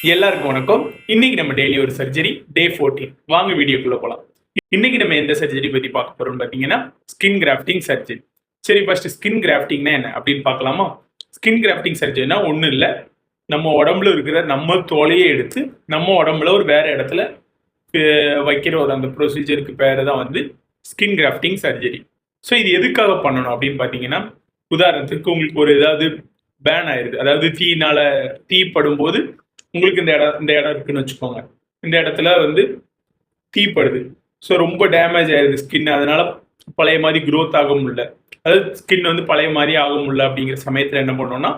எல்லாருக்கும் வணக்கம். இன்னைக்கு நம்ம டெய்லி ஒரு சர்ஜரி டே 14. வாங்க வீடியோக்குள்ள போலாம். இன்னைக்கு நம்ம எந்த சர்ஜரி பத்தி பார்க்க போறோம்னு பாத்தீங்கன்னா ஸ்கின் கிராஃப்டிங் சர்ஜரி. சரி, ஃபர்ஸ்ட் ஸ்கின் கிராஃப்டிங்னா என்ன அப்படின்னு பார்க்கலாமா? ஸ்கின் கிராஃப்டிங் சர்ஜரினா ஒன்றும் இல்லை, நம்ம உடம்புல இருக்கிற நம்ம தோலையே எடுத்து நம்ம உடம்புல ஒரு வேற இடத்துல வைக்கிற ஒரு அந்த ப்ரொசீஜருக்கு பேர் தான் வந்து ஸ்கின் கிராஃப்டிங் சர்ஜரி. ஸோ இது எதுக்காக பண்ணணும் அப்படின்னு பார்த்தீங்கன்னா, உதாரணத்துக்கு உங்களுக்கு ஒரு ஏதாவது பேன் ஆயிருது, அதாவது தீப்படும் போது உங்களுக்கு இந்த இடம் இருக்குன்னு வச்சுக்கோங்க. இந்த இடத்துல வந்து தீப்படுது. ஸோ ரொம்ப டேமேஜ் ஆயிருது ஸ்கின், அதனால பழைய மாதிரி க்ரோத் ஆக முடியல, அதாவது ஸ்கின் வந்து பழைய மாதிரி ஆக முடியல. அப்படிங்கிற சமயத்தில் என்ன பண்ணோம்னா,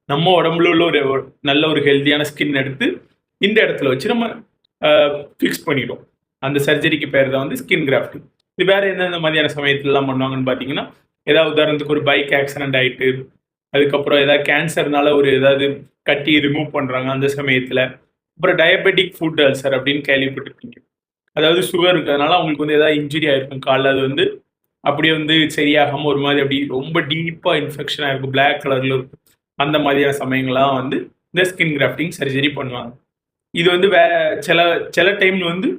நம்ம உடம்புல உள்ள ஒரு நல்ல ஒரு ஹெல்த்தியான ஸ்கின் எடுத்து இந்த இடத்துல வச்சு நம்ம ஃபிக்ஸ் பண்ணிடும். அந்த சர்ஜரிக்கு பேர் தான் வந்து ஸ்கின் கிராஃப்டிங். இது வேற எந்தெந்த மாதிரியான சமயத்துலலாம் பண்ணுவாங்கன்னு பார்த்தீங்கன்னா, ஏதாவது உதாரணத்துக்கு ஒரு பைக் ஆக்சிடென்ட் ஆகிட்டு, அதுக்கப்புறம் ஏதாவது கேன்சர்னால ஒரு ஏதாவது கட்டி ரிமூவ் பண்ணுறாங்க அந்த சமயத்தில். அப்புறம் டயபெட்டிக் ஃபுட் அல்சர் அப்படின்னு கேள்விப்பட்டிருப்பீங்க, அதாவது சுகர் இருக்கிறதுனால அவங்களுக்கு வந்து ஏதாவது இன்ஜுரி ஆயிருக்கும் காலில், அது வந்து அப்படியே வந்து சரியாகாமல் ஒரு மாதிரி அப்படி ரொம்ப டீப்பாக இன்ஃபெக்ஷனாக இருக்கும், பிளாக் கலரில் இருக்கும். அந்த மாதிரியான சமயங்கள்லாம் வந்து இந்த ஸ்கின் கிராஃப்டிங் சர்ஜரி பண்ணுவாங்க. இது வந்து சில சில டைமில் வந்து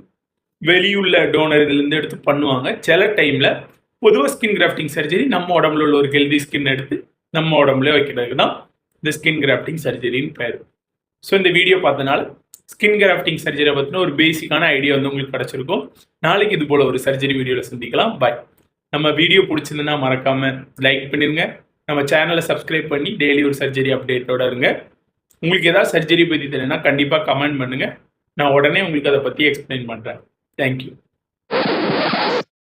வெளியுள்ள டோனர் இதுலேருந்து எடுத்து பண்ணுவாங்க. சில டைமில் பொதுவாக ஸ்கின் கிராஃப்டிங் சர்ஜரி நம்ம உடம்புல உள்ள ஒரு ஹெல்தி ஸ்கின் எடுத்து நம்ம உடம்புல வைக்கிறதுக்கு தான் இந்த ஸ்கின் கிராஃப்டிங் சர்ஜரின்னு பேர். ஸோ இந்த வீடியோ பார்த்தனால ஸ்கின் கிராஃப்டிங் சர்ஜரியை பற்றின ஒரு பேசிக்கான ஐடியா வந்து உங்களுக்கு கிடச்சிருக்கும். நாளைக்கு இது போல் ஒரு சர்ஜரி வீடியோவில் சந்திக்கலாம். பாய். நம்ம வீடியோ பிடிச்சிருந்ததுன்னா மறக்காமல் லைக் பண்ணிடுங்க. நம்ம சேனலை சப்ஸ்கிரைப் பண்ணி டெய்லி ஒரு சர்ஜரி அப்டேட்டோட இருங்க. உங்களுக்கு ஏதாவது சர்ஜரி பற்றி தெரியும்னா கண்டிப்பாக கமெண்ட் பண்ணுங்கள். நான் உடனே உங்களுக்கு அதை பற்றி எக்ஸ்பிளைன் பண்ணுறேன். தேங்க்யூ.